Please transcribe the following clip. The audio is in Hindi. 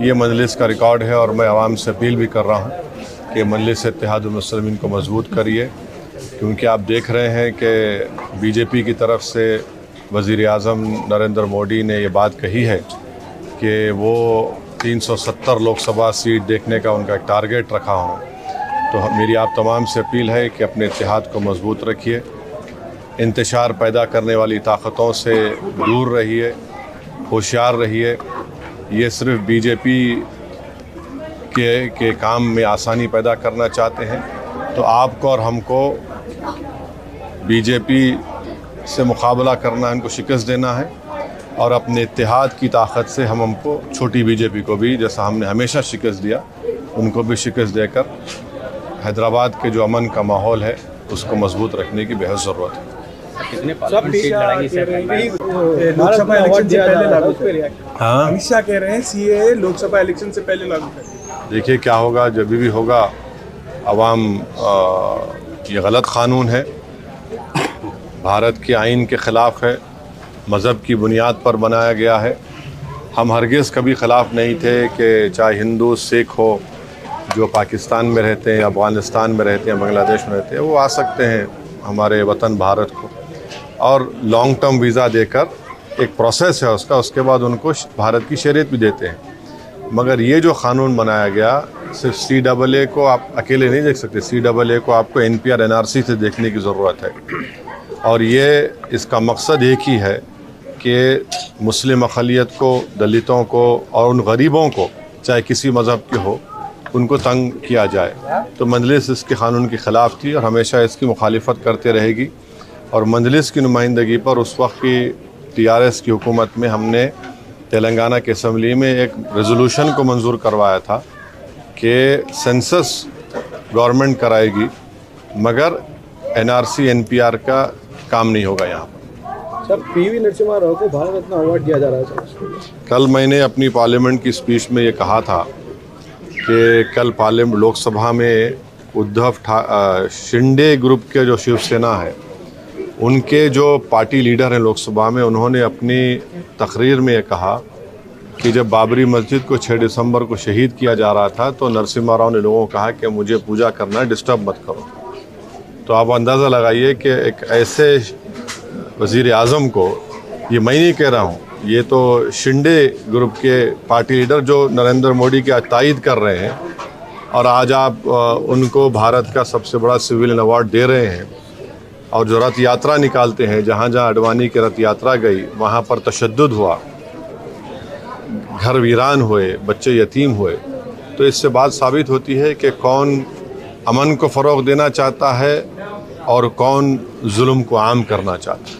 ये मजलिस का रिकॉर्ड है और मैं आवाम से अपील भी कर रहा हूँ कि मजलिस इत्तेहादुल मुस्लिमीन को मजबूत करिए, क्योंकि आप देख रहे हैं कि बीजेपी की तरफ से वज़ीर आज़म नरेंद्र मोदी ने ये बात कही है कि वो 370 लोकसभा सीट देखने का उनका टारगेट रखा हो। तो मेरी आप तमाम से अपील है कि अपने इत्तेहाद को मजबूत रखिए, इंतशार पैदा करने वाली ताकतों से दूर रहिए, होशियार रहिए। ये सिर्फ बीजेपी के काम में आसानी पैदा करना चाहते हैं, तो आपको और हमको बीजेपी से मुकाबला करना है, इनको शिकस्त देना है और अपने इत्तेहाद की ताकत से हमको छोटी बीजेपी को भी, जैसा हमने हमेशा शिकस्त दिया, उनको भी शिकस्त देकर हैदराबाद के जो अमन का माहौल है उसको मजबूत रखने की बेहद ज़रूरत है। लोकसभा इलेक्शन से पहले लागू करें। हाँ, अमित शाह कह रहे हैं सीएए लोकसभा इलेक्शन से पहले लागू करें। देखिए क्या होगा, जब भी होगा अवाम, ये गलत क़ानून है, भारत के आइन के ख़िलाफ़ है, मज़हब की बुनियाद पर बनाया गया है। हम हरगिज़ कभी ख़िलाफ़ नहीं थे कि चाहे हिंदू सिख हो जो पाकिस्तान में रहते हैं, अफ़गानिस्तान में रहते हैं, बांग्लादेश में रहते हैं, वो आ सकते हैं हमारे वतन भारत को, और लॉन्ग टर्म वीज़ा देकर एक प्रोसेस है उसका, उसके बाद उनको भारत की शरीयत भी देते हैं। मगर ये जो क़ानून बनाया गया, सिर्फ CAA को आप अकेले नहीं देख सकते, CAA को आपको NPR NRC से देखने की ज़रूरत है। और ये इसका मकसद एक ही है कि मुस्लिम अक़लियत को, दलितों को और उन गरीबों को, चाहे किसी मज़हब के हो, उनको तंग किया जाए। तो मजलिस इसके क़ानून के ख़िलाफ़ थी और हमेशा इसकी मुखालिफत करते रहेगी। और मजलिस की नुमाइंदगी पर उस वक्त की TRS की हुकूमत में हमने तेलंगाना के असम्बली में एक रेजोल्यूशन को मंजूर करवाया था कि सेंसस गवर्नमेंट कराएगी, मगर NRC NPR का काम नहीं होगा यहाँ पर। सर, PV नरसिम्हा राव को भारत रत्न अवार्ड दिया जा रहा है। कल मैंने अपनी पार्लियामेंट की स्पीच में ये कहा था कि कल पार्लियामेंट लोकसभा में शिंदे ग्रुप के जो शिवसेना है, उनके जो पार्टी लीडर हैं लोकसभा में, उन्होंने अपनी तकरीर में ये कहा कि जब बाबरी मस्जिद को 6 दिसंबर को शहीद किया जा रहा था तो नरसिम्हा राव ने लोगों को कहा कि मुझे पूजा करना, डिस्टर्ब मत करो। तो आप अंदाज़ा लगाइए कि एक ऐसे वज़ीर आज़म को, ये मैं नहीं कह रहा हूँ, ये तो शिंदे ग्रुप के पार्टी लीडर जो नरेंद्र मोदी की तायद कर रहे हैं, और आज आप उनको भारत का सबसे बड़ा सिविलियन अवार्ड दे रहे हैं। और जो रथ यात्रा निकालते हैं, जहाँ जहाँ अडवाणी की रथ यात्रा गई वहाँ पर तशद्दुद हुआ, घर वीरान हुए, बच्चे यतीम हुए। तो इससे बात साबित होती है कि कौन अमन को फ़रोग़ देना चाहता है और कौन जुल्म को आम करना चाहता है।